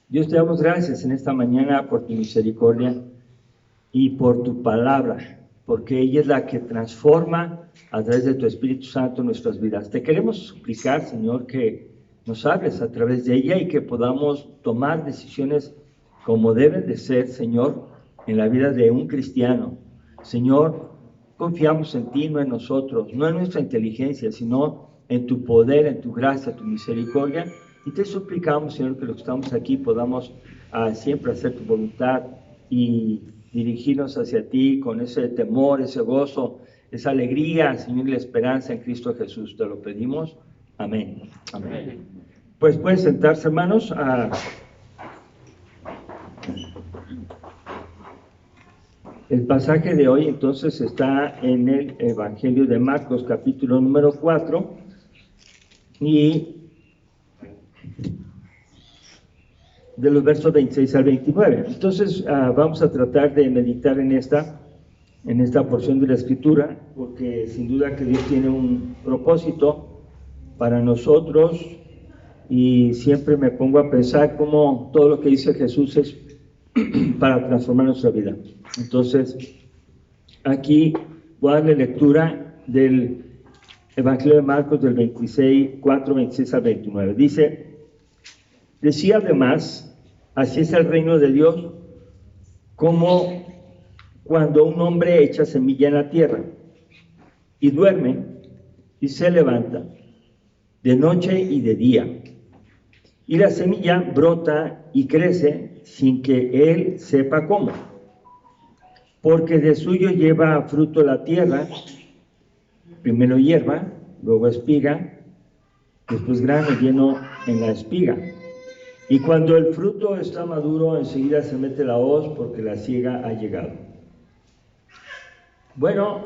Dios, te damos gracias en esta mañana por tu misericordia y por tu palabra, porque ella es la que transforma a través de tu Espíritu Santo nuestras vidas. Te queremos suplicar, Señor, que nos hables a través de ella y que podamos tomar decisiones como deben de ser, Señor, en la vida de un cristiano. Señor, confiamos en ti, no en nosotros, no en nuestra inteligencia, sino en tu poder, en tu gracia, tu misericordia. Y te suplicamos, Señor, que los que estamos aquí podamos siempre hacer tu voluntad y dirigirnos hacia ti con ese temor, ese gozo, esa alegría, Señor, y la esperanza en Cristo Jesús. Te lo pedimos. Amén. Amén. Pues pueden sentarse, hermanos. El pasaje de hoy entonces está en el Evangelio de Marcos, capítulo número 4, y de los versos 26 al 29. Entonces vamos a tratar de meditar en esta porción de la Escritura, porque sin duda que Dios tiene un propósito para nosotros, y siempre me pongo a pensar cómo todo lo que dice Jesús es para transformar nuestra vida. Entonces, aquí voy a darle lectura del Evangelio de Marcos del 4, 26 al 29. Decía además, así es el reino de Dios, como cuando un hombre echa semilla en la tierra y duerme y se levanta de noche y de día. Y la semilla brota y crece sin que él sepa cómo, porque de suyo lleva fruto la tierra, primero hierba, luego espiga, después grano lleno en la espiga. Y cuando el fruto está maduro, enseguida se mete la hoz, porque la siega ha llegado. Bueno,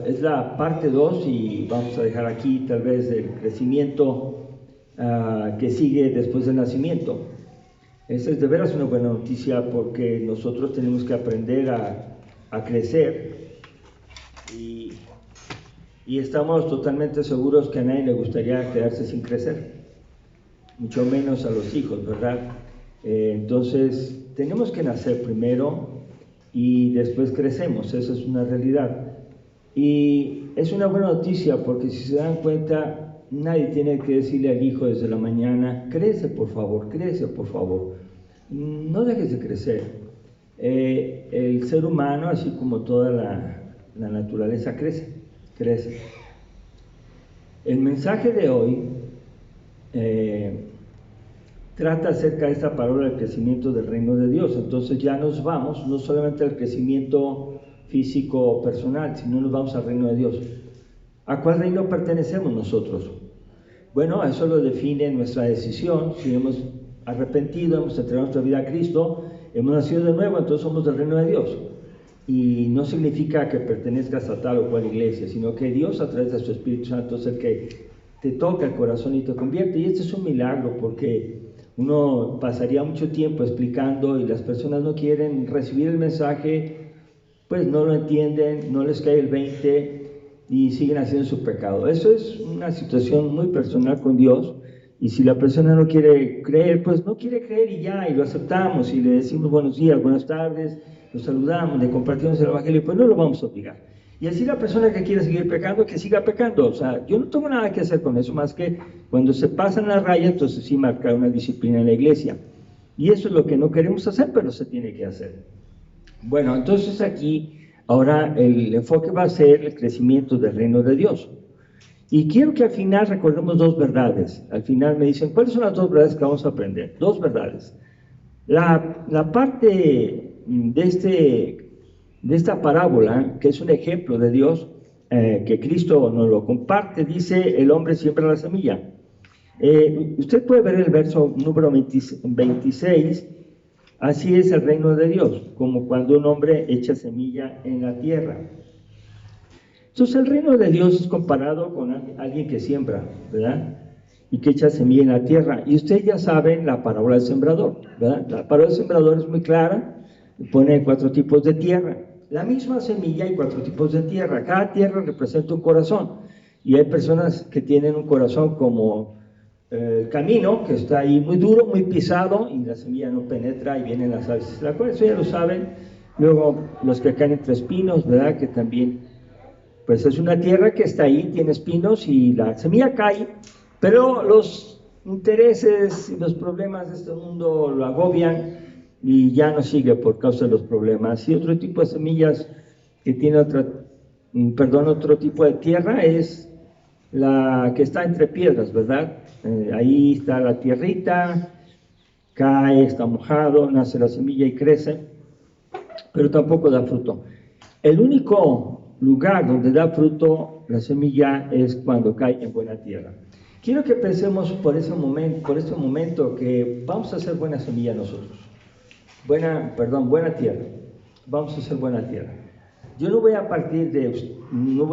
es la parte 2 y vamos a dejar aquí tal vez el crecimiento que sigue después del nacimiento. Esa es de veras una buena noticia, porque nosotros tenemos que aprender a crecer y estamos totalmente seguros que a nadie le gustaría quedarse sin crecer, mucho menos a los hijos, ¿verdad? Entonces tenemos que nacer primero y después crecemos, esa es una realidad. Y es una buena noticia, porque si se dan cuenta, nadie tiene que decirle al hijo desde la mañana: crece por favor, no dejes de crecer. El ser humano, así como toda la naturaleza, crece. El mensaje de hoy trata acerca de esta palabra del crecimiento del reino de Dios. Entonces ya nos vamos no solamente al crecimiento físico o personal, sino nos vamos al reino de Dios. ¿A cuál reino pertenecemos nosotros? Bueno, eso lo define nuestra decisión. Si hemos arrepentido, hemos entregado nuestra vida a Cristo, hemos nacido de nuevo, entonces somos del reino de Dios. Y no significa que pertenezcas a tal o cual iglesia, sino que Dios, a través de su Espíritu Santo, es el que te toca el corazón y te convierte. Y este es un milagro, porque uno pasaría mucho tiempo explicando y las personas no quieren recibir el mensaje, pues no lo entienden, no les cae el 20 y siguen haciendo su pecado. Eso es una situación muy personal con Dios, y si la persona no quiere creer, pues no quiere creer y ya, y lo aceptamos y le decimos buenos días, buenas tardes, lo saludamos, le compartimos el evangelio, pues no lo vamos a obligar. Y así la persona que quiere seguir pecando, que siga pecando. O sea, yo no tengo nada que hacer con eso, más que cuando se pasan la raya, entonces sí marcar una disciplina en la iglesia. Y eso es lo que no queremos hacer, pero se tiene que hacer. Bueno, entonces aquí, ahora el enfoque va a ser el crecimiento del reino de Dios. Y quiero que al final recordemos dos verdades. Al final me dicen, ¿cuáles son las dos verdades que vamos a aprender? Dos verdades. La parte de esta parábola, que es un ejemplo de Dios, que Cristo nos lo comparte, dice: el hombre siembra la semilla. Usted puede ver el verso número 26, así es el reino de Dios, como cuando un hombre echa semilla en la tierra. Entonces el reino de Dios es comparado con alguien que siembra, ¿verdad? Y que echa semilla en la tierra. Y ustedes ya saben la parábola del sembrador, ¿verdad? La parábola del sembrador es muy clara, pone 4 tipos de tierra. La misma semilla y 4 tipos de tierra. Cada tierra representa un corazón. Y hay personas que tienen un corazón como el camino que está ahí muy duro, muy pisado, y la semilla no penetra y vienen las aves. Eso ya lo saben. Luego los que caen entre espinos, ¿verdad? Que también, pues es una tierra que está ahí, tiene espinos y la semilla cae, pero los intereses y los problemas de este mundo lo agobian y ya no sigue por causa de los problemas. Y otro tipo de semillas que tiene otro tipo de tierra es la que está entre piedras, ¿verdad? Ahí está la tierrita, cae, está mojado, nace la semilla y crece, pero tampoco da fruto. El único lugar donde da fruto la semilla es cuando cae en buena tierra. Quiero que pensemos por este momento que vamos a hacer buena semilla nosotros. Buena tierra. Vamos a hacer buena tierra. Yo no voy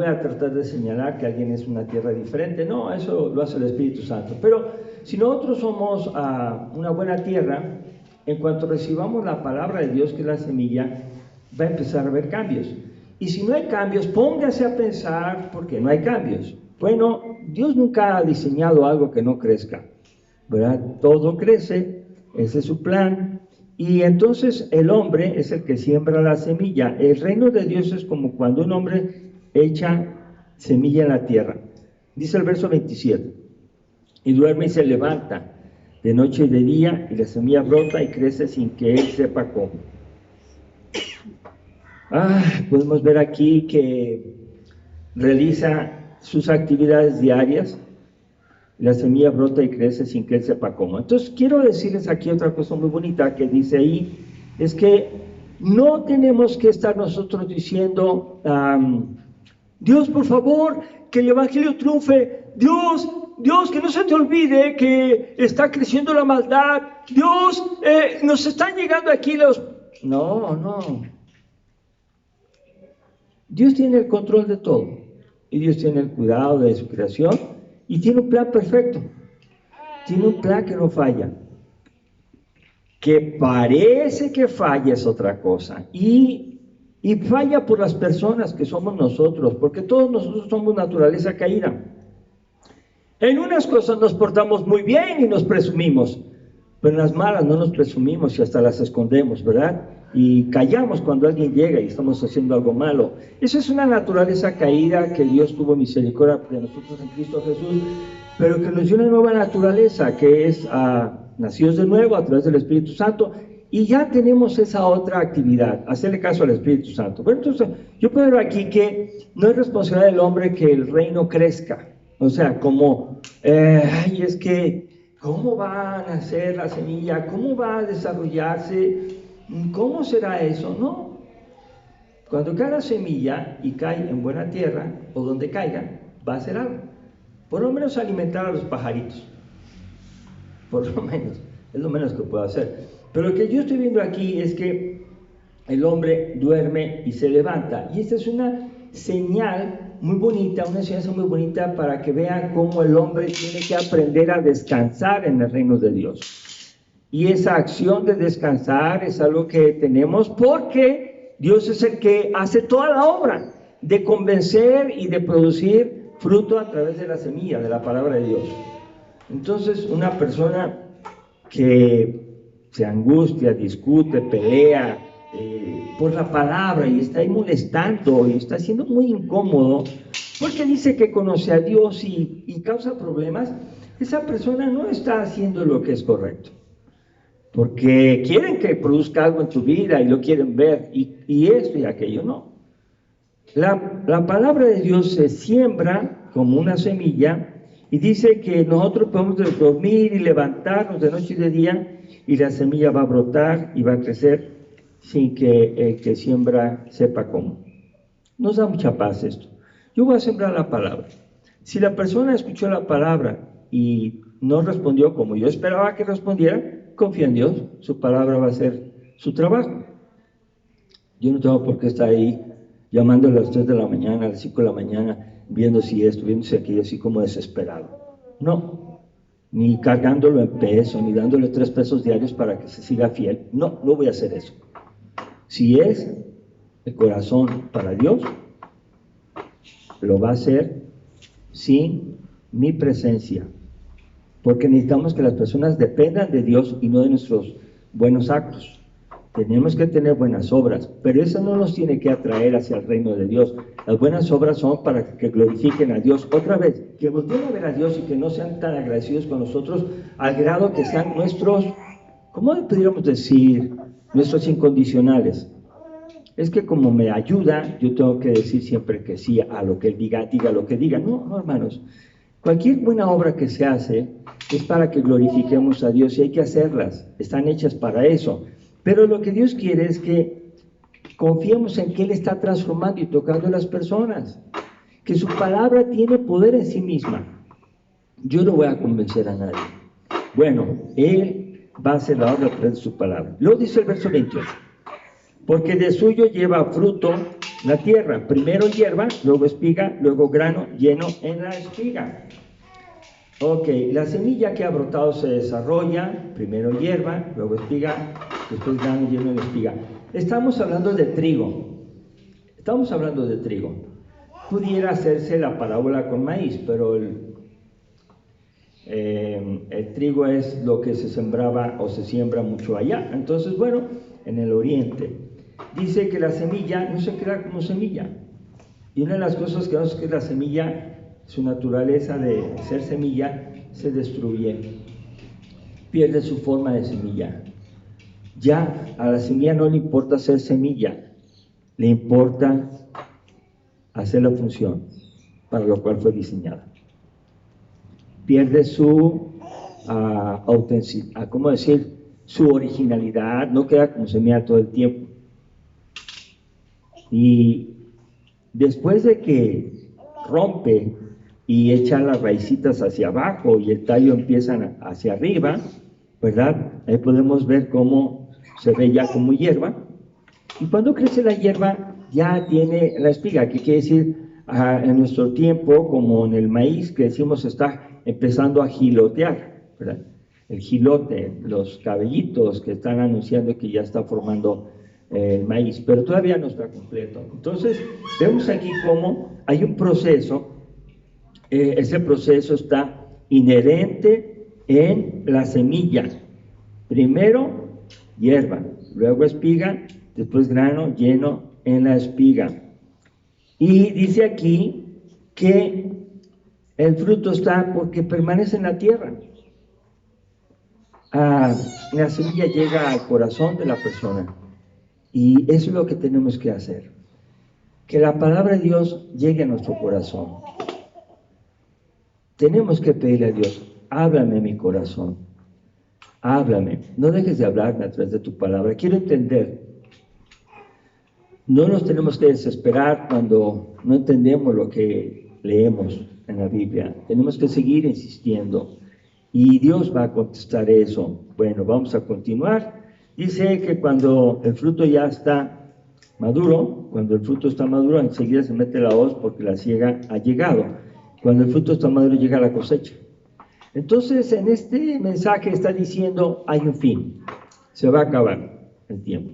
a tratar de señalar que alguien es una tierra diferente, no, eso lo hace el Espíritu Santo. Pero si nosotros somos una buena tierra, en cuanto recibamos la palabra de Dios, que es la semilla, va a empezar a haber cambios. Y si no hay cambios, póngase a pensar por qué no hay cambios. Bueno, Dios nunca ha diseñado algo que no crezca, ¿verdad? Todo crece, ese es su plan. Y entonces el hombre es el que siembra la semilla. El reino de Dios es como cuando un hombre echa semilla en la tierra. Dice el verso 27, y duerme y se levanta de noche y de día, y la semilla brota y crece sin que él sepa cómo. Podemos ver aquí que realiza sus actividades diarias, la semilla brota y crece sin que él sepa cómo. Entonces quiero decirles aquí otra cosa muy bonita que dice ahí, es que no tenemos que estar nosotros diciendo, Dios, por favor, que el evangelio triunfe, Dios, que no se te olvide que está creciendo la maldad, Dios, nos están llegando aquí los... No. Dios tiene el control de todo, y Dios tiene el cuidado de su creación, y tiene un plan perfecto, tiene un plan que no falla. Que parece que falla es otra cosa, y falla por las personas que somos nosotros, porque todos nosotros somos naturaleza caída. En unas cosas nos portamos muy bien y nos presumimos, pero en las malas no nos presumimos y hasta las escondemos, ¿verdad? Y callamos cuando alguien llega y estamos haciendo algo malo. Esa es una naturaleza caída que Dios tuvo misericordia de nosotros en Cristo Jesús, pero que nos dio una nueva naturaleza, que es nacidos de nuevo a través del Espíritu Santo, y ya tenemos esa otra actividad, hacerle caso al Espíritu Santo. Bueno, entonces, yo puedo ver aquí que no es responsabilidad del hombre que el reino crezca, o sea, como, es que, ¿cómo va a nacer la semilla? ¿Cómo va a desarrollarse? ¿Cómo será eso? No. Cuando cae la semilla y cae en buena tierra, o donde caiga, va a hacer algo. Por lo menos alimentar a los pajaritos. Por lo menos, es lo menos que puedo hacer. Pero lo que yo estoy viendo aquí es que el hombre duerme y se levanta. Y esta es una señal muy bonita, una enseñanza muy bonita para que vean cómo el hombre tiene que aprender a descansar en el reino de Dios. Y esa acción de descansar es algo que tenemos porque Dios es el que hace toda la obra de convencer y de producir fruto a través de la semilla, de la palabra de Dios. Entonces, una persona que se angustia, discute, pelea por la palabra y está ahí molestando y está siendo muy incómodo porque dice que conoce a Dios y causa problemas, esa persona no está haciendo lo que es correcto. Porque quieren que produzca algo en tu vida y lo quieren ver, y esto y aquello, no. La palabra de Dios se siembra como una semilla y dice que nosotros podemos dormir y levantarnos de noche y de día y la semilla va a brotar y va a crecer sin que el que siembra sepa cómo. Nos da mucha paz esto. Yo voy a sembrar la palabra. Si la persona escuchó la palabra y no respondió como yo esperaba que respondiera, confía en Dios, su palabra va a hacer su trabajo. Yo no tengo por qué estar ahí llamándole a las 3 de la mañana, a las 5 de la mañana, viendo si esto, viendo si aquello, así como desesperado. No, ni cargándolo en peso, ni dándole 3 pesos diarios para que se siga fiel. No voy a hacer eso. Si es el corazón para Dios, lo va a hacer sin mi presencia. porque necesitamos que las personas dependan de Dios y no de nuestros buenos actos. Tenemos que tener buenas obras, pero eso no nos tiene que atraer hacia el reino de Dios. Las buenas obras son para que glorifiquen a Dios. Otra vez, que volteen a ver a Dios y que no sean tan agradecidos con nosotros al grado que sean nuestros, ¿cómo podríamos decir? Nuestros incondicionales. Es que como me ayuda, yo tengo que decir siempre que sí a lo que Él diga, diga lo que diga. No, hermanos. Cualquier buena obra que se hace es para que glorifiquemos a Dios y hay que hacerlas. Están hechas para eso. Pero lo que Dios quiere es que confiemos en que Él está transformando y tocando a las personas, que su palabra tiene poder en sí misma. Yo no voy a convencer a nadie. Bueno, Él va a hacer la obra a través de su palabra. Luego dice el verso 28, porque de suyo lleva fruto la tierra, primero hierba, luego espiga, luego grano lleno en la espiga. Ok, la semilla que ha brotado se desarrolla, primero hierba, luego espiga, después grano lleno de espiga. Estamos hablando de trigo. Pudiera hacerse la parábola con maíz, pero el trigo es lo que se sembraba o se siembra mucho allá. Entonces, bueno, en el oriente. Dice que la semilla no se crea como semilla. Y una de las cosas que vemos es que la semilla, su naturaleza de ser semilla, se destruye, pierde su forma de semilla. Ya a la semilla no le importa ser semilla, le importa hacer la función para lo cual fue diseñada. Pierde su autenticidad, ¿cómo decir? Su originalidad, no queda como semilla todo el tiempo. Y después de que rompe y echa las raicitas hacia abajo y el tallo empieza hacia arriba, ¿verdad? Ahí podemos ver cómo se ve ya como hierba. Y cuando crece la hierba, ya tiene la espiga, que quiere decir, en nuestro tiempo, como en el maíz, que decimos está empezando a gilotear, ¿verdad? El gilote, los cabellitos que están anunciando que ya está formando el maíz, pero todavía no está completo. Entonces, vemos aquí cómo hay un proceso. Ese proceso está inherente en la semilla. Primero hierba, luego espiga, después grano lleno en la espiga. Y dice aquí que el fruto está porque permanece en la tierra. La semilla llega al corazón de la persona y eso es lo que tenemos que hacer. Que la palabra de Dios llegue a nuestro corazón. Tenemos que pedirle a Dios, háblame en mi corazón, háblame, no dejes de hablarme a través de tu palabra, quiero entender. No nos tenemos que desesperar cuando no entendemos lo que leemos en la Biblia, tenemos que seguir insistiendo y Dios va a contestar eso. Bueno, vamos a continuar. Dice que cuando el fruto ya está maduro, enseguida se mete la hoz porque la siega ha llegado. Cuando el fruto está maduro llega la cosecha. Entonces, en este mensaje está diciendo, hay un fin, se va a acabar el tiempo.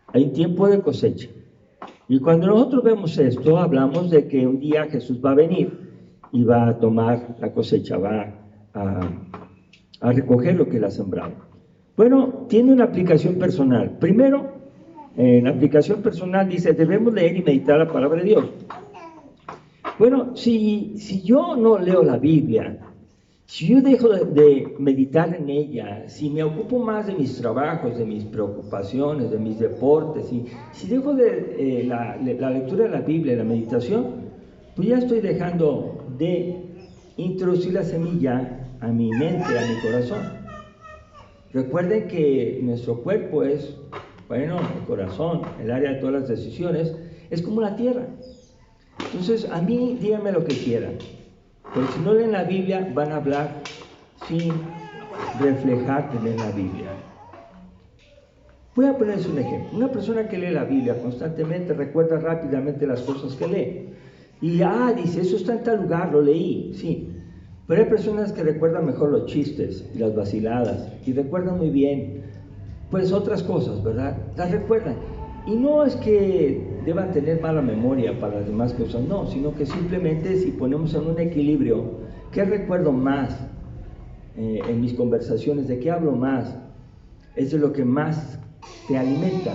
Hay un tiempo de cosecha. Y cuando nosotros vemos esto, hablamos de que un día Jesús va a venir y va a tomar la cosecha, va a recoger lo que él ha sembrado. Bueno, tiene una aplicación personal. Primero, en la aplicación personal dice, debemos leer y meditar la palabra de Dios. Bueno, si yo no leo la Biblia, si yo dejo de meditar en ella, si me ocupo más de mis trabajos, de mis preocupaciones, de mis deportes, si dejo de la lectura de la Biblia, la meditación, pues ya estoy dejando de introducir la semilla a mi mente, a mi corazón. Recuerden que nuestro cuerpo es, el corazón, el área de todas las decisiones, es como la tierra. Entonces, a mí, díganme lo que quieran, pero si no leen la Biblia, van a hablar sin reflejar que leen la Biblia. Voy a ponerles un ejemplo. Una persona que lee la Biblia constantemente recuerda rápidamente las cosas que lee. Y, dice, eso está en tal lugar, lo leí, sí. Pero hay personas que recuerdan mejor los chistes y las vaciladas, y recuerdan muy bien, pues, otras cosas, ¿verdad? Las recuerdan. Y no es que deban tener mala memoria para las demás cosas, no, sino que simplemente si ponemos en un equilibrio, ¿qué recuerdo más? en mis conversaciones, ¿de qué hablo más? Es de lo que más te alimenta.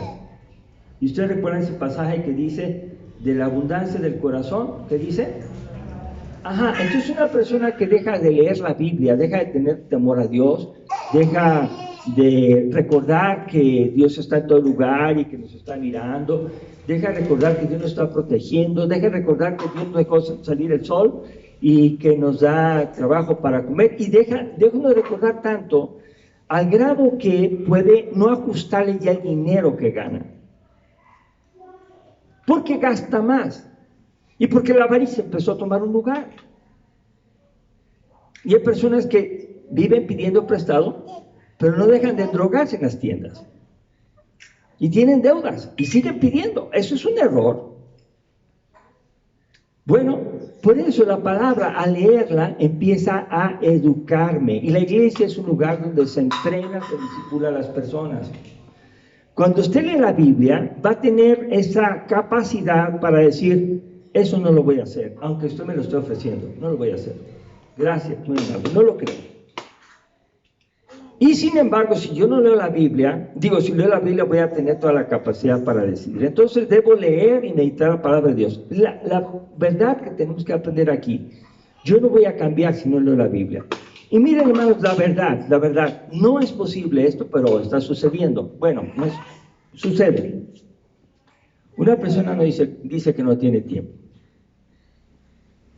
Y ustedes recuerdan ese pasaje que dice, de la abundancia del corazón, ¿qué dice? Ajá, entonces una persona que deja de leer la Biblia, deja de tener temor a Dios, deja de recordar que Dios está en todo lugar y que nos está mirando, deja de recordar que Dios nos está protegiendo, deja de recordar que Dios nos dejó salir el sol y que nos da trabajo para comer, y deja de recordar tanto al grado que puede no ajustarle ya el dinero que gana, porque gasta más. Y porque la avaricia empezó a tomar un lugar. Y hay personas que viven pidiendo prestado, pero no dejan de drogarse en las tiendas. Y tienen deudas y siguen pidiendo. Eso es un error. Bueno, por eso la palabra, al leerla, empieza a educarme. Y la iglesia es un lugar donde se entrena, se discipula a las personas. Cuando usted lee la Biblia, va a tener esa capacidad para decir, eso no lo voy a hacer, aunque usted me lo esté ofreciendo, no lo voy a hacer. Gracias, no lo creo. Y sin embargo, si yo no leo la Biblia, si leo la Biblia voy a tener toda la capacidad para decidir. Entonces debo leer y meditar la palabra de Dios. La verdad que tenemos que aprender aquí, yo no voy a cambiar si no leo la Biblia. Y miren, hermanos, la verdad, no es posible esto, pero está sucediendo. Bueno, sucede. Una persona no dice que no tiene tiempo.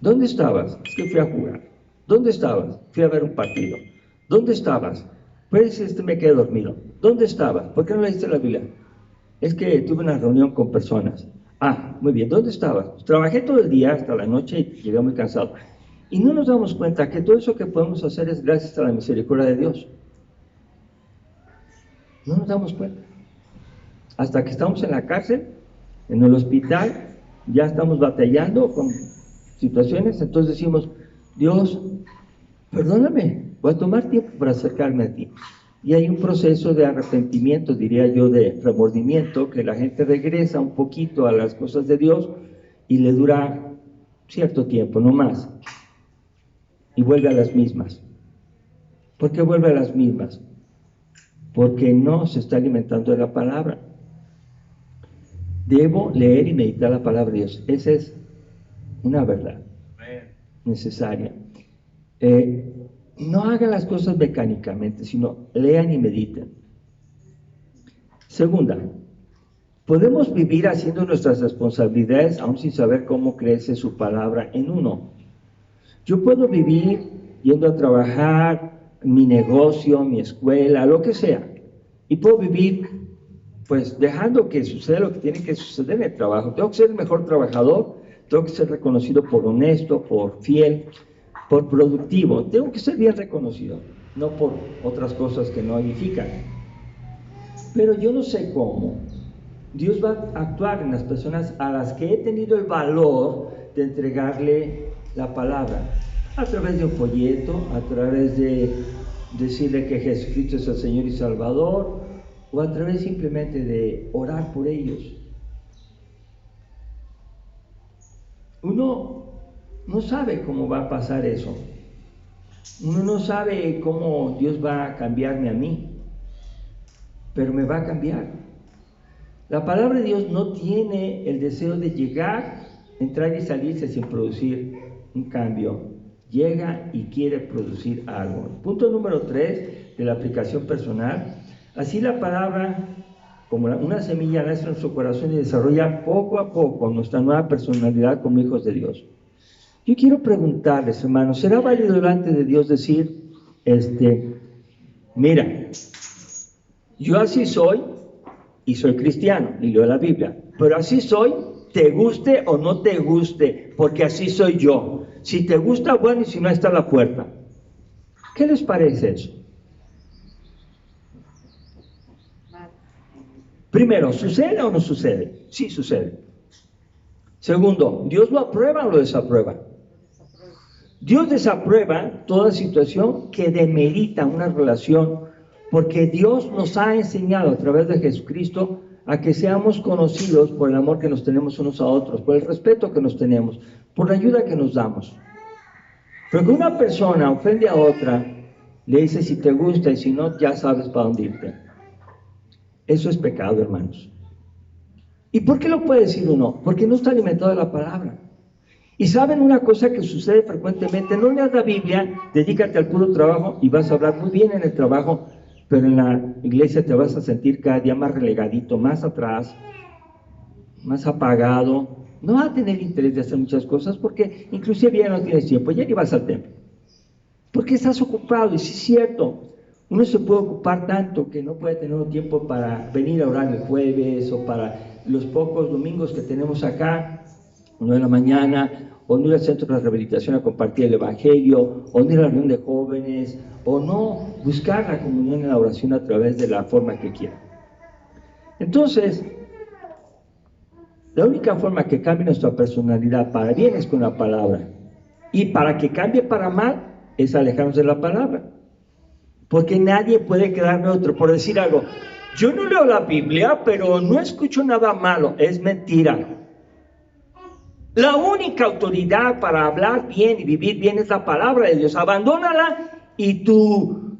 ¿Dónde estabas? Es que fui a jugar. ¿Dónde estabas? Fui a ver un partido. ¿Dónde estabas? Pues me quedé dormido. ¿Dónde estabas? ¿Por qué no leíste la Biblia? Es que tuve una reunión con personas. Ah, muy bien. ¿Dónde estabas? Pues trabajé todo el día hasta la noche y llegué muy cansado. Y no nos damos cuenta que todo eso que podemos hacer es gracias a la misericordia de Dios. No nos damos cuenta. Hasta que estamos en la cárcel, en el hospital, ya estamos batallando con situaciones, entonces decimos, Dios, perdóname, voy a tomar tiempo para acercarme a ti. Y hay un proceso de arrepentimiento, diría yo, de remordimiento, que la gente regresa un poquito a las cosas de Dios y le dura cierto tiempo, no más, y vuelve a las mismas. ¿Por qué vuelve a las mismas? Porque no se está alimentando de la palabra. Debo leer y meditar la palabra de Dios. Esa es una verdad necesaria. No hagan las cosas mecánicamente, sino lean y mediten. Segunda, podemos vivir haciendo nuestras responsabilidades aún sin saber cómo crece su palabra en uno. Yo puedo vivir yendo a trabajar, mi negocio, mi escuela, lo que sea, y puedo vivir pues dejando que suceda lo que tiene que suceder en el trabajo. Tengo que ser el mejor trabajador, tengo que ser reconocido por honesto, por fiel, por productivo. Tengo que ser bien reconocido, no por otras cosas que no edifican. Pero yo no sé cómo Dios va a actuar en las personas a las que he tenido el valor de entregarle la palabra, a través de un folleto, a través de decirle que Jesucristo es el Señor y Salvador, o a través simplemente de orar por ellos. Uno no sabe cómo va a pasar eso. Uno no sabe cómo Dios va a cambiarme a mí, pero me va a cambiar. La palabra de Dios no tiene el deseo de llegar, entrar y salirse sin producir un cambio. Llega y quiere producir algo. Punto número 3 de la aplicación personal. Así la palabra, como una semilla, nace en nuestro corazón y desarrolla poco a poco nuestra nueva personalidad como hijos de Dios. Yo quiero preguntarles, hermanos, ¿será válido delante de Dios decir, mira, yo así soy y soy cristiano y leo la Biblia, pero así soy, te guste o no te guste, porque así soy yo? Si te gusta, bueno, y si no, está a la puerta. ¿Qué les parece eso? Primero, ¿sucede o no sucede? Sí sucede. Segundo, ¿Dios lo aprueba o lo desaprueba? Dios desaprueba toda situación que demerita una relación, porque Dios nos ha enseñado a través de Jesucristo a que seamos conocidos por el amor que nos tenemos unos a otros, por el respeto que nos tenemos, por la ayuda que nos damos. Pero que una persona ofende a otra Le dice si te gusta y si no, ya sabes para dónde irte. Eso es pecado, hermanos. ¿Y por qué lo puede decir uno? Porque no está alimentado de la palabra. Y saben una cosa que sucede frecuentemente, no leas la Biblia, dedícate al puro trabajo y vas a hablar muy bien en el trabajo, pero en la iglesia te vas a sentir cada día más relegadito, más atrás, más apagado. No vas a tener interés de hacer muchas cosas porque inclusive ya no tienes tiempo, ya ni vas al templo. Porque estás ocupado, y sí es cierto, uno se puede ocupar tanto que no puede tener tiempo para venir a orar el jueves o para los pocos domingos que tenemos acá, 9 de la mañana, o no ir al centro de rehabilitación a compartir el evangelio, o no ir a la reunión de jóvenes, o no buscar la comunión en la oración a través de la forma que quieran. Entonces, la única forma que cambie nuestra personalidad para bien es con la palabra, y para que cambie para mal es alejarnos de la palabra, porque nadie puede quedar neutro. Por decir algo, yo no leo la Biblia, pero no escucho nada malo, es mentira. La única autoridad para hablar bien y vivir bien es la palabra de Dios. Abandónala y tu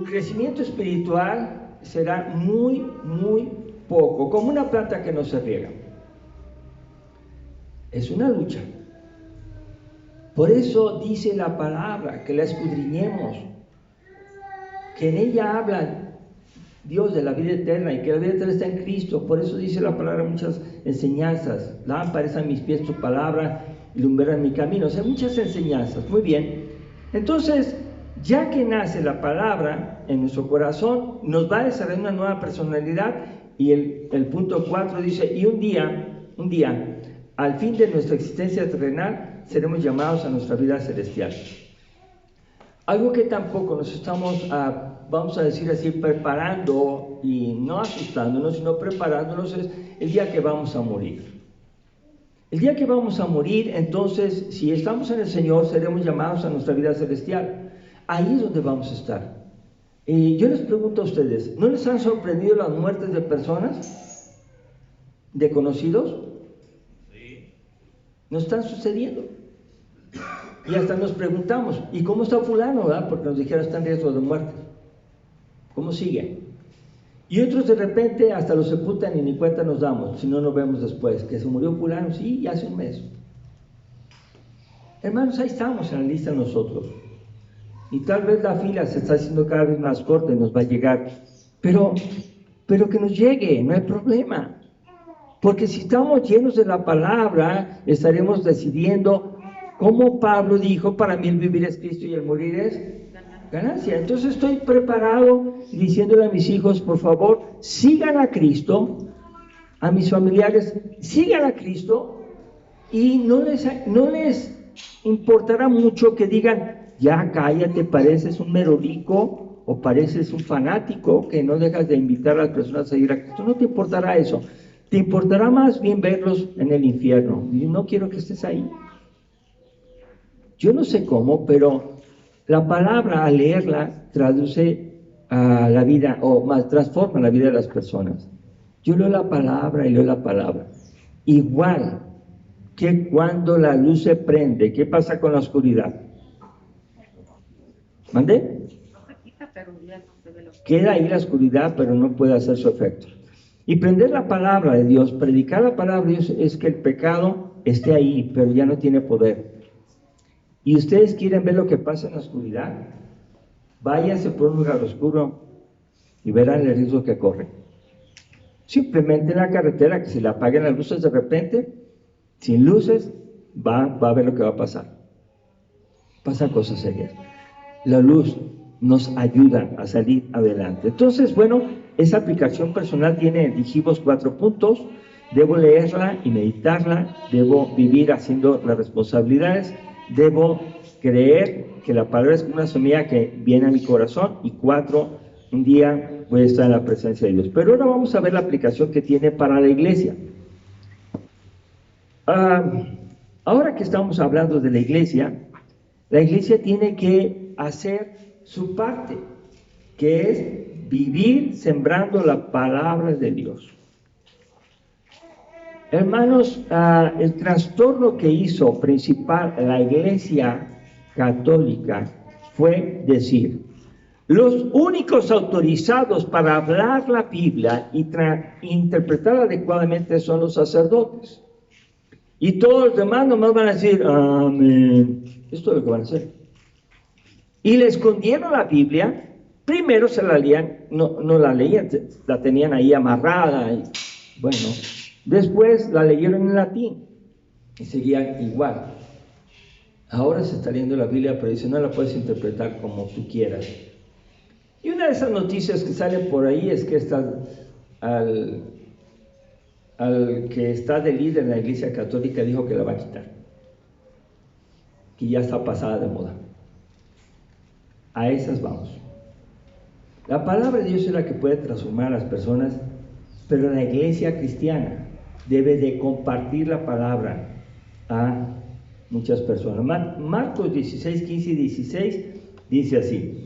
crecimiento espiritual será muy, muy poco, como una planta que no se riega. Es una lucha. Por eso dice la palabra, que la escudriñemos, que en ella habla Dios de la vida eterna y que la vida eterna está en Cristo. Por eso dice la palabra muchas enseñanzas. Lámpara es a mis pies tu palabra y lumbrera en mi camino. O sea, muchas enseñanzas. Muy bien. Entonces, ya que nace la palabra en nuestro corazón, nos va a desarrollar una nueva personalidad. Y el punto 4 dice, y un día, al fin de nuestra existencia terrenal, seremos llamados a nuestra vida celestial. Algo que tampoco nos estamos, vamos a decir así, preparando y no asustándonos, sino preparándonos es el día que vamos a morir. El día que vamos a morir, entonces, si estamos en el Señor, seremos llamados a nuestra vida celestial. Ahí es donde vamos a estar. Yo les pregunto a ustedes, ¿no les han sorprendido las muertes de personas? ¿De conocidos? Sí. ¿No están sucediendo? Y hasta nos preguntamos, ¿y cómo está fulano? ¿Verdad? Porque nos dijeron, está en riesgo de muerte. ¿Cómo sigue? Y otros de repente hasta lo sepultan y ni cuenta nos damos, si no nos vemos después. ¿Que se murió fulano? Sí, ya hace un mes. Hermanos, ahí estamos en la lista nosotros. Y tal vez la fila se está haciendo cada vez más corta y nos va a llegar. Pero que nos llegue, no hay problema. Porque si estamos llenos de la palabra, estaremos decidiendo. Como Pablo dijo, para mí el vivir es Cristo y el morir es ganancia. Entonces estoy preparado diciéndole a mis hijos, por favor, sigan a Cristo, a mis familiares, sigan a Cristo, y no les importará mucho que digan, ya cállate, pareces un merolico o pareces un fanático que no dejas de invitar a las personas a ir a Cristo. No te importará eso, te importará más bien verlos en el infierno. Y no quiero que estés ahí. Yo no sé cómo, pero la palabra al leerla traduce a la vida, o más, transforma la vida de las personas. Yo leo la palabra y leo la palabra. Igual que cuando la luz se prende, ¿qué pasa con la oscuridad? ¿Mandé? Queda ahí la oscuridad, pero no puede hacer su efecto. Y prender la palabra de Dios, predicar la palabra de Dios, es que el pecado esté ahí, pero ya no tiene poder. ¿Y ustedes quieren ver lo que pasa en la oscuridad? Váyanse por un lugar oscuro y verán el riesgo que corren. Simplemente en la carretera, que se le apaguen las luces de repente, sin luces, va a ver lo que va a pasar. Pasan cosas serias. La luz nos ayuda a salir adelante. Entonces, bueno, esa aplicación personal tiene, dijimos, 4 puntos. Debo leerla y meditarla, debo vivir haciendo las responsabilidades, debo creer que la palabra es como una semilla que viene a mi corazón, y 4, un día voy a estar en la presencia de Dios. Pero ahora vamos a ver la aplicación que tiene para la iglesia. Ahora que estamos hablando de la iglesia tiene que hacer su parte, que es vivir sembrando la palabra de Dios. Hermanos, el trastorno que hizo principal la Iglesia Católica fue decir, Los únicos autorizados para hablar la Biblia y interpretarla adecuadamente son los sacerdotes. Y todos los demás nomás van a decir, amén. Esto es lo que van a hacer. Y le escondieron la Biblia. Primero se la leían, no la leían, la tenían ahí amarrada. Y, bueno, después la leyeron en latín y seguían igual. Ahora se está leyendo la Biblia, pero dice, no la puedes interpretar como tú quieras. Y una de esas noticias que salen por ahí es que al que está de líder en la Iglesia Católica dijo que la va a quitar, que ya está pasada de moda. A esas vamos. La palabra de Dios es la que puede transformar a las personas, pero la Iglesia cristiana debe de compartir la palabra a muchas personas. Marcos 16, 15 y 16 dice así.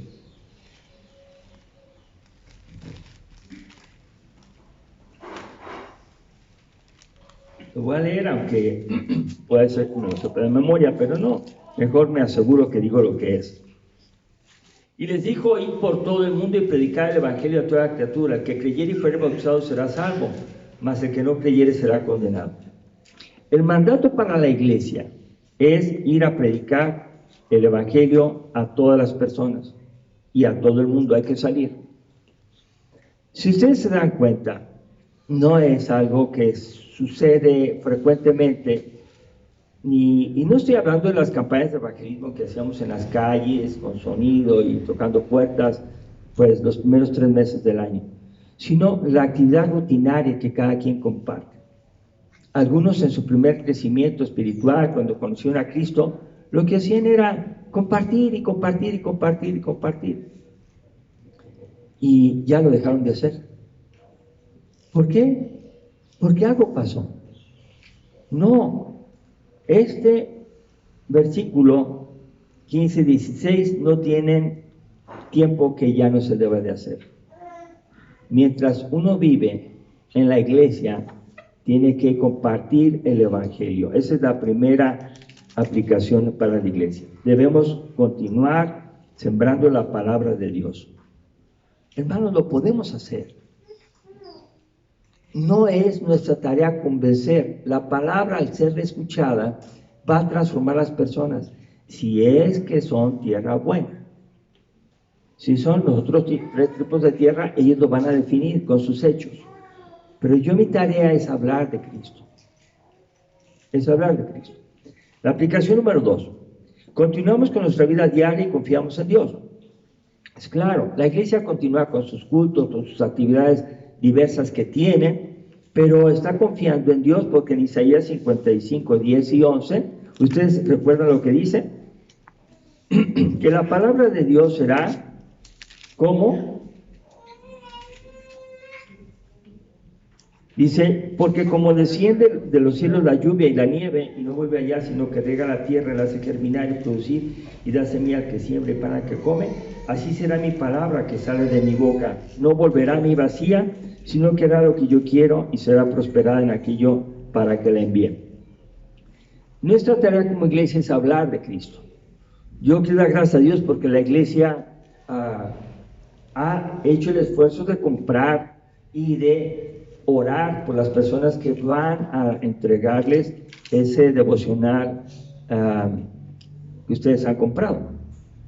Lo voy a leer, aunque puede ser que me lo sepa de memoria, pero no, mejor me aseguro que digo lo que es. Y les dijo, id por todo el mundo y predicar el evangelio a toda criatura. El que creyere y fuere bautizado será salvo, mas el que no creyere será condenado. El mandato para la iglesia es ir a predicar el evangelio a todas las personas y a todo el mundo. Hay que salir. Si ustedes se dan cuenta, no es algo que sucede frecuentemente, y no estoy hablando de las campañas de evangelismo que hacíamos en las calles con sonido y tocando puertas, pues los primeros 3 meses del año, sino la actividad rutinaria que cada quien comparte. Algunos en su primer crecimiento espiritual, cuando conocieron a Cristo, lo que hacían era compartir y compartir y compartir y compartir, y ya lo dejaron de hacer. ¿Por qué? Porque algo pasó. No, este versículo 15-16 no tienen tiempo que ya no se debe de hacer. Mientras uno vive en la iglesia, tiene que compartir el evangelio. Esa es la primera aplicación para la iglesia. Debemos continuar sembrando la palabra de Dios. Hermanos, lo podemos hacer. No es nuestra tarea convencer. La palabra, al ser escuchada, va a transformar a las personas, si es que son tierra buena. Si son los otros 3 tipos de tierra, ellos lo van a definir con sus hechos. Pero mi tarea es hablar de Cristo. Es hablar de Cristo. La aplicación número 2. Continuamos con nuestra vida diaria y confiamos en Dios. Es claro, la iglesia continúa con sus cultos, con sus actividades diversas que tienen, pero está confiando en Dios, porque en Isaías 55, 10 y 11, ¿ustedes recuerdan lo que dice? Que la palabra de Dios será como, dice, porque como desciende de los cielos la lluvia y la nieve, y no vuelve allá, sino que riega la tierra, la hace germinar y producir, y da semilla al que siembra y pan al que come, así será mi palabra que sale de mi boca. No volverá a mí vacía, sino que hará lo que yo quiero y será prosperada en aquello para que la envíe. Nuestra tarea como iglesia es hablar de Cristo. Yo quiero dar gracias a Dios porque la iglesia ha hecho el esfuerzo de comprar y de orar por las personas que van a entregarles ese devocional que ustedes han comprado.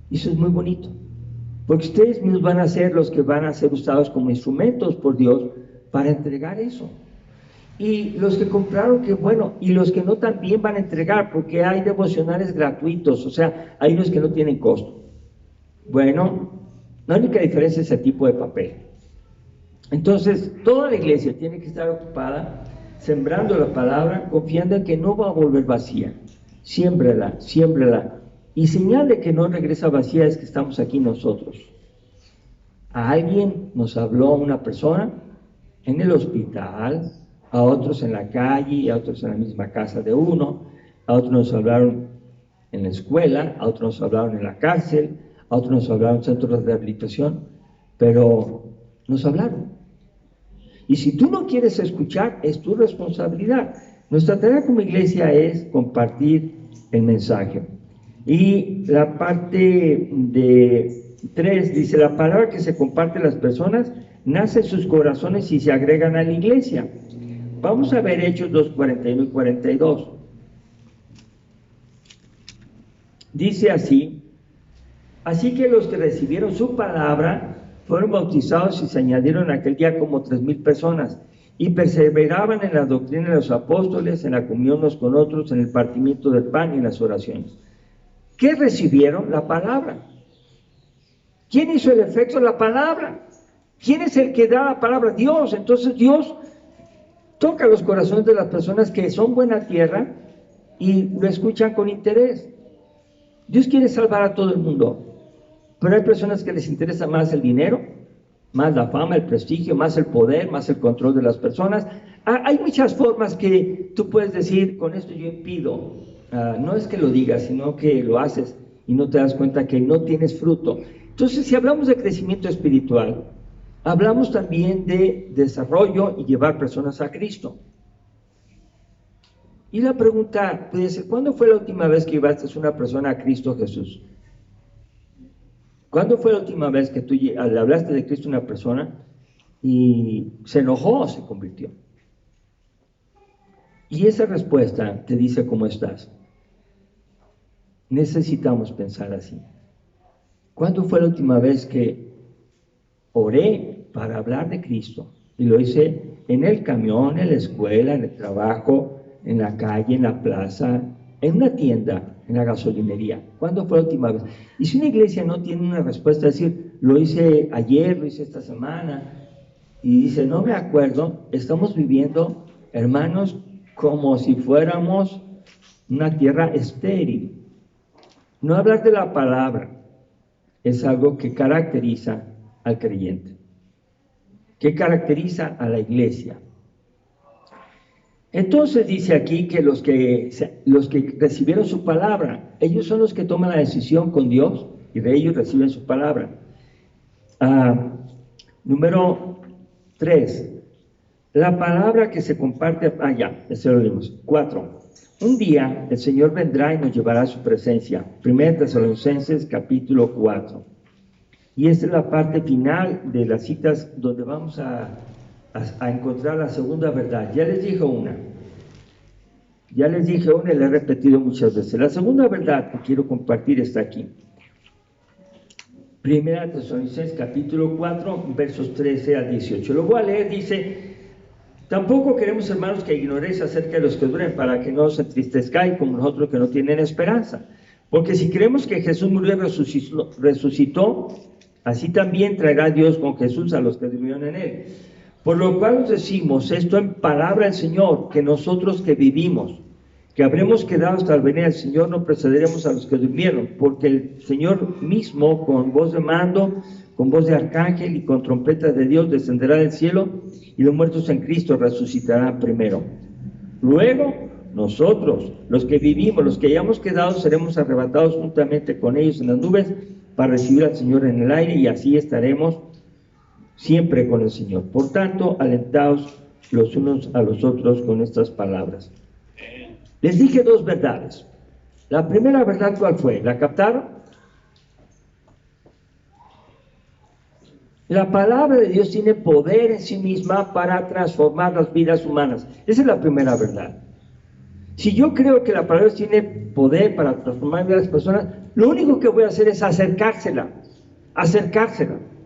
Y eso es muy bonito, porque ustedes mismos van a ser los que van a ser usados como instrumentos por Dios para entregar eso. Y los que compraron, que bueno, y los que no también van a entregar, porque hay devocionales gratuitos, o sea, hay unos que no tienen costo. Bueno, la única diferencia es el tipo de papel. Entonces, toda la iglesia tiene que estar ocupada sembrando la palabra, confiando en que no va a volver vacía. Siémbrela, siémbrela. Y señal de que no regresa vacía es que estamos aquí nosotros. A alguien nos habló una persona en el hospital, a otros en la calle, a otros en la misma casa de uno, a otros nos hablaron en la escuela, a otros nos hablaron en la cárcel, a otros nos hablaron en centros de rehabilitación, pero nos hablaron. Y si tú no quieres escuchar, es tu responsabilidad. Nuestra tarea como iglesia es compartir el mensaje. Y la parte de 3 dice, la palabra que se comparte a las personas nace en sus corazones y se agregan a la iglesia. Vamos a ver Hechos 2, 41 y 42. Dice así, así que los que recibieron su palabra fueron bautizados y se añadieron aquel día como 3,000 personas y perseveraban en la doctrina de los apóstoles, en la comunión unos con otros, en el partimiento del pan y en las oraciones. ¿Qué recibieron? La palabra. ¿Quién hizo el efecto? La palabra. ¿Quién es el que da la palabra? Dios. Entonces Dios toca los corazones de las personas que son buena tierra y lo escuchan con interés. Dios quiere salvar a todo el mundo, pero hay personas que les interesa más el dinero, más la fama, el prestigio, más el poder, más el control de las personas. Hay muchas formas que tú puedes decir, con esto yo impido. No es que lo digas, sino que lo haces y no te das cuenta que no tienes fruto. Entonces, si hablamos de crecimiento espiritual, hablamos también de desarrollo y llevar personas a Cristo. Y la pregunta puede ser, ¿cuándo fue la última vez que llevaste a una persona a Cristo Jesús? ¿Cuándo fue la última vez que tú le hablaste de Cristo a una persona y se enojó o se convirtió? Y esa respuesta te dice cómo estás. Necesitamos pensar así. ¿Cuándo fue la última vez que oré para hablar de Cristo? Y lo hice en el camión, en la escuela, en el trabajo, en la calle, en la plaza, en una tienda, en la gasolinería. ¿Cuándo fue la última vez? Y si una iglesia no tiene una respuesta, es decir, lo hice ayer, lo hice esta semana, y dice, no me acuerdo, estamos viviendo, hermanos, como si fuéramos una tierra estéril. No hablar de la palabra es algo que caracteriza al creyente, que caracteriza a la iglesia. Entonces dice aquí que los que recibieron su palabra, ellos son los que toman la decisión con Dios y de ellos reciben su palabra. Número 3, la palabra que se comparte, eso lo leímos. 4, un día el Señor vendrá y nos llevará a su presencia. 1 Tesalonicenses capítulo 4. Y esta es la parte final de las citas donde vamos a encontrar la segunda verdad. Ya les dije una y la he repetido muchas veces. La segunda verdad que quiero compartir está aquí. 1 Tesalonicenses capítulo 4, versos 13 al 18. Lo voy a leer, dice, tampoco queremos, hermanos, que ignoréis acerca de los que duren, para que no os entristezcáis como nosotros que no tienen esperanza. Porque si creemos que Jesús murió y resucitó, así también traerá Dios con Jesús a los que durmieron en él. Por lo cual os decimos esto en palabra del Señor, que nosotros que vivimos, que habremos quedado hasta el venir del Señor, no precederemos a los que durmieron, porque el Señor mismo, con voz de mando, con voz de arcángel y con trompeta de Dios, descenderá del cielo, y los muertos en Cristo resucitarán primero. Luego, nosotros, los que vivimos, los que hayamos quedado, seremos arrebatados juntamente con ellos en las nubes, para recibir al Señor en el aire, y así estaremos siempre con el Señor. Por tanto, alentaos los unos a los otros con estas palabras. Les dije dos verdades. La primera verdad, ¿cuál fue? ¿La captaron? La palabra de Dios tiene poder en sí misma para transformar las vidas humanas. Esa es la primera verdad. Si yo creo que la palabra de Dios tiene poder para transformar las personas, lo único que voy a hacer es acercársela,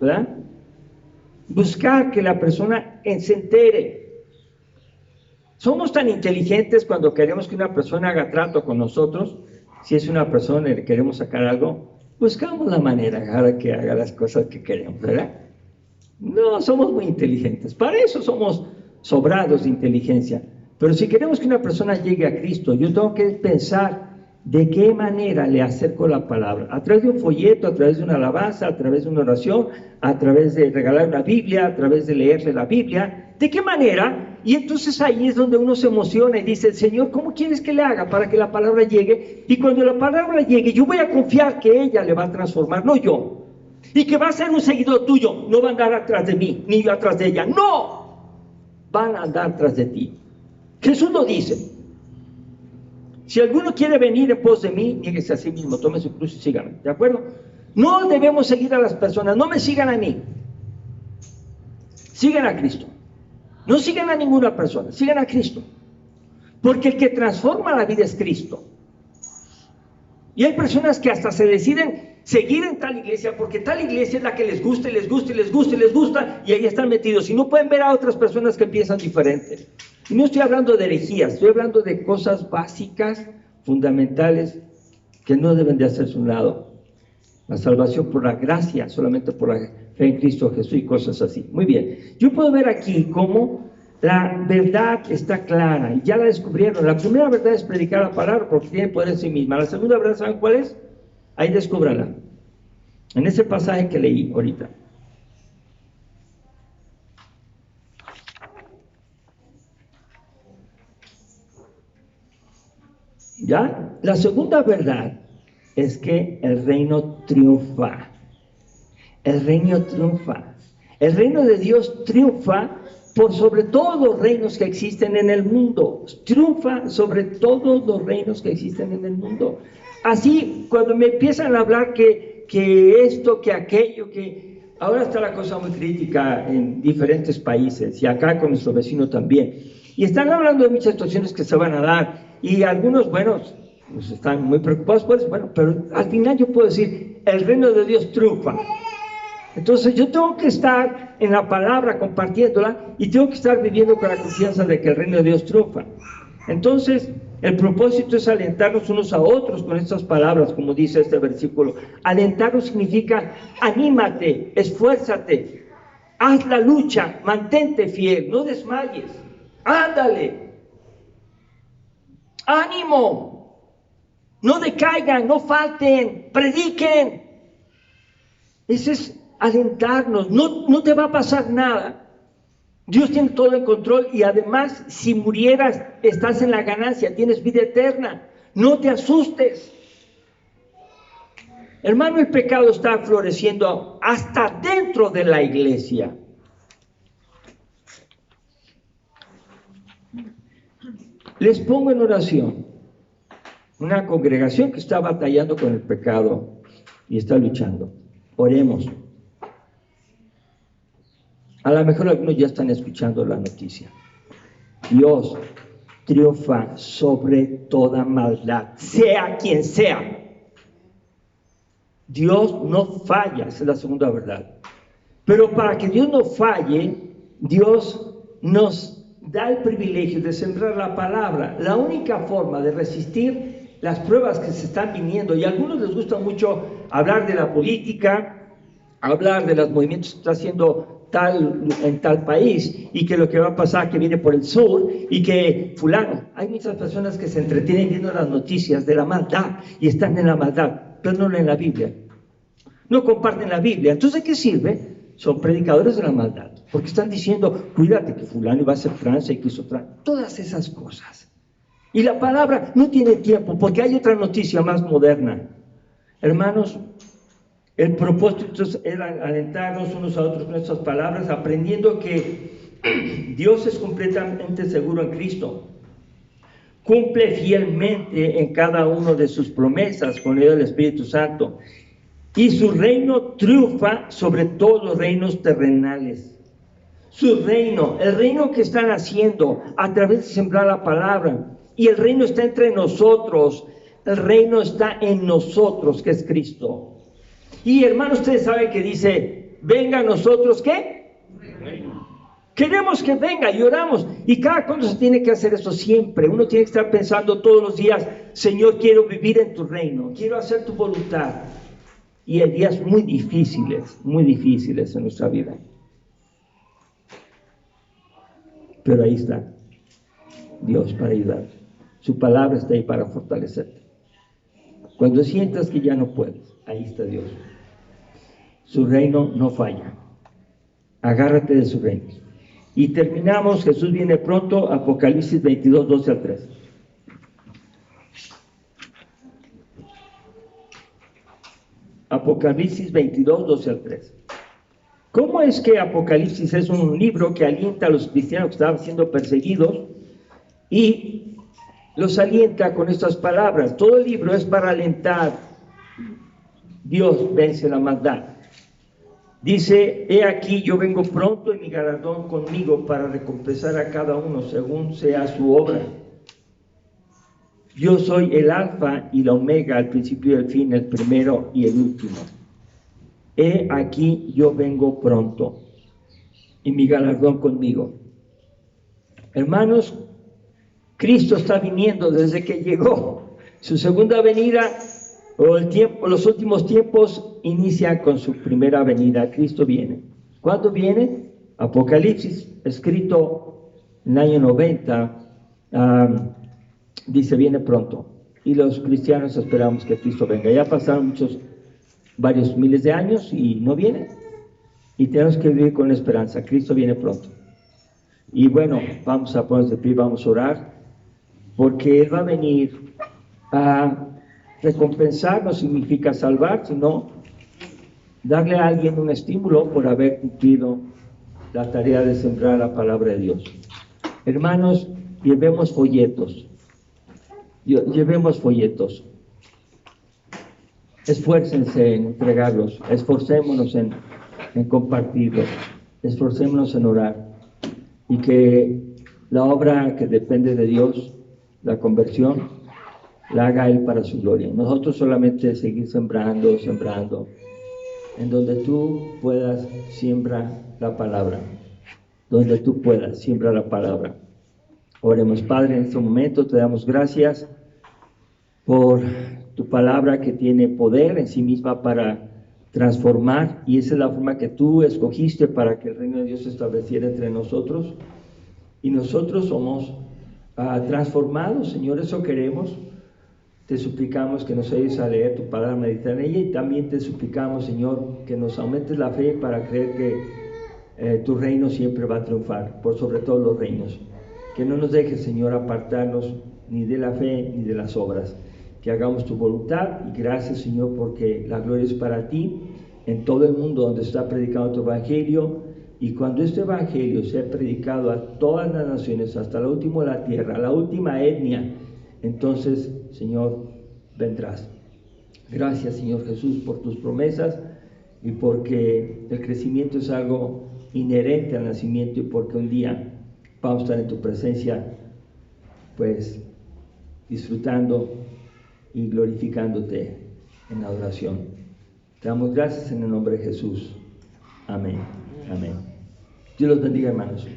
¿verdad? Buscar que la persona se entere. Somos tan inteligentes cuando queremos que una persona haga trato con nosotros. Si es una persona y le queremos sacar algo, buscamos la manera para que haga las cosas que queremos, ¿verdad? No, somos muy inteligentes. Para eso somos sobrados de inteligencia. Pero si queremos que una persona llegue a Cristo, yo tengo que pensar de qué manera le acerco la palabra. A través de un folleto, a través de una alabanza, a través de una oración, a través de regalar una Biblia, a través de leerle la Biblia. ¿De qué manera? Y entonces ahí es donde uno se emociona y dice, Señor, ¿cómo quieres que le haga para que la palabra llegue? Y cuando la palabra llegue, yo voy a confiar que ella le va a transformar, no yo. Y que va a ser un seguidor tuyo, no va a andar atrás de mí, ni yo atrás de ella. No, van a andar atrás de ti. Jesús lo dice. Si alguno quiere venir en pos de mí, niéguese a sí mismo, tome su cruz y sígame. ¿De acuerdo? No debemos seguir a las personas, no me sigan a mí. Sigan a Cristo. No sigan a ninguna persona, sigan a Cristo. Porque el que transforma la vida es Cristo. Y hay personas que hasta se deciden seguir en tal iglesia porque tal iglesia es la que les gusta y les gusta y les gusta y les gusta, y ahí están metidos y no pueden ver a otras personas que piensan diferente. Y no estoy hablando de herejías, estoy hablando de cosas básicas, fundamentales, que no deben de hacerse a un lado. La salvación por la gracia, solamente por la fe en Cristo Jesús y cosas así. Muy bien, yo puedo ver aquí cómo la verdad está clara y ya la descubrieron. La primera verdad es predicar la palabra porque tiene poder en sí misma. La segunda verdad, ¿saben cuál es? Ahí descúbranla, en ese pasaje que leí ahorita. ¿Ya? La segunda verdad es que el reino triunfa. El reino triunfa. El reino de Dios triunfa por sobre todos los reinos que existen en el mundo. Triunfa sobre todos los reinos que existen en el mundo. Así, cuando me empiezan a hablar que esto, que aquello, que ahora está la cosa muy crítica en diferentes países y acá con nuestro vecino también. Y están hablando de muchas situaciones que se van a dar y algunos, bueno, pues están muy preocupados por eso, bueno, pero al final yo puedo decir, el reino de Dios triunfa. Entonces yo tengo que estar en la palabra compartiéndola y tengo que estar viviendo con la confianza de que el reino de Dios triunfa. Entonces el propósito es alentarnos unos a otros con estas palabras, como dice este versículo. Alentarnos significa anímate, esfuérzate, haz la lucha, mantente fiel, no desmayes, ándale, ánimo, no decaigan, no falten, prediquen. Ese es alentarnos, no te va a pasar nada. Dios tiene todo en control y además si murieras estás en la ganancia, tienes vida eterna, no te asustes. Hermano, el pecado está floreciendo hasta dentro de la iglesia. Les pongo en oración una congregación que está batallando con el pecado y está luchando. Oremos. A lo mejor algunos ya están escuchando la noticia. Dios triunfa sobre toda maldad, sea quien sea. Dios no falla, esa es la segunda verdad. Pero para que Dios no falle, Dios nos da el privilegio de sembrar la palabra. La única forma de resistir las pruebas que se están viniendo, y a algunos les gusta mucho hablar de la política, hablar de los movimientos que está haciendo en tal país, y que lo que va a pasar que viene por el sur, y que fulano, hay muchas personas que se entretienen viendo las noticias de la maldad, y están en la maldad, pero no leen la Biblia, no comparten la Biblia. Entonces, ¿de qué sirve? Son predicadores de la maldad, porque están diciendo, cuídate que fulano iba a hacer tranza y que hizo tranza, todas esas cosas. Y la palabra no tiene tiempo, porque hay otra noticia más moderna. Hermanos, el propósito era alentarnos unos a otros con estas palabras, aprendiendo que Dios es completamente seguro en Cristo. Cumple fielmente en cada uno de sus promesas con el Espíritu Santo. Y su reino triunfa sobre todos los reinos terrenales. Su reino, el reino que están haciendo a través de sembrar la palabra. Y el reino está entre nosotros. El reino está en nosotros, que es Cristo. Y hermanos, ustedes saben que dice, venga a nosotros, ¿qué? Queremos que venga y oramos. Y cada cuando se tiene que hacer eso siempre. Uno tiene que estar pensando todos los días, Señor, quiero vivir en tu reino, quiero hacer tu voluntad. Y hay días muy difíciles en nuestra vida. Pero ahí está Dios para ayudar. Su palabra está ahí para fortalecerte. Cuando sientas que ya no puedes, ahí está Dios. Su reino no falla. Agárrate de su reino. Y terminamos, Jesús viene pronto, Apocalipsis 22, 12 al 3. Apocalipsis 22, 12 al 3. ¿Cómo es que Apocalipsis es un libro que alienta a los cristianos que estaban siendo perseguidos y los alienta con estas palabras? Todo el libro es para alentar Dios vence la maldad. Dice, he aquí yo vengo pronto y mi galardón conmigo para recompensar a cada uno según sea su obra. Yo soy el alfa y la omega, el principio y el fin, el primero y el último. He aquí yo vengo pronto y mi galardón conmigo. Hermanos, Cristo está viniendo desde que llegó. Su segunda venida o los últimos tiempos inicia con su primera venida. Cristo viene. ¿Cuándo viene? Apocalipsis, escrito en el año 90, dice, viene pronto. Y los cristianos esperamos que Cristo venga. Ya pasaron varios miles de años y no viene. Y tenemos que vivir con esperanza. Cristo viene pronto. Y bueno, vamos a ponernos de pie, vamos a orar, porque Él va a venir a recompensar. No significa salvar, sino darle a alguien un estímulo por haber cumplido la tarea de sembrar la palabra de Dios. Hermanos, llevemos folletos. Esfuércense en entregarlos, esforcémonos en compartirlos, esforcémonos en orar, y que la obra que depende de Dios, la conversión, la haga Él para su gloria. Nosotros solamente seguir sembrando. En donde tú puedas, siembra la palabra. Donde tú puedas, siembra la palabra. Oremos. Padre, en este momento te damos gracias por tu palabra que tiene poder en sí misma para transformar, y esa es la forma que tú escogiste para que el reino de Dios se estableciera entre nosotros, y nosotros somos transformados, Señor. Eso queremos. Te suplicamos que nos ayudes a leer tu palabra, meditar en ella, y también te suplicamos, Señor, que nos aumentes la fe para creer que tu reino siempre va a triunfar por sobre todos los reinos. Que no nos dejes, Señor, apartarnos ni de la fe ni de las obras. Que hagamos tu voluntad, y gracias, Señor, porque la gloria es para ti en todo el mundo donde está predicando tu evangelio. Y cuando este evangelio sea predicado a todas las naciones, hasta lo último de la tierra, la última etnia, entonces, Señor, vendrás. Gracias, Señor Jesús, por tus promesas, y porque el crecimiento es algo inherente al nacimiento, y porque un día vamos a estar en tu presencia, pues disfrutando y glorificándote en adoración. Te damos gracias en el nombre de Jesús. Amén. Amén. Dios los bendiga, hermanos.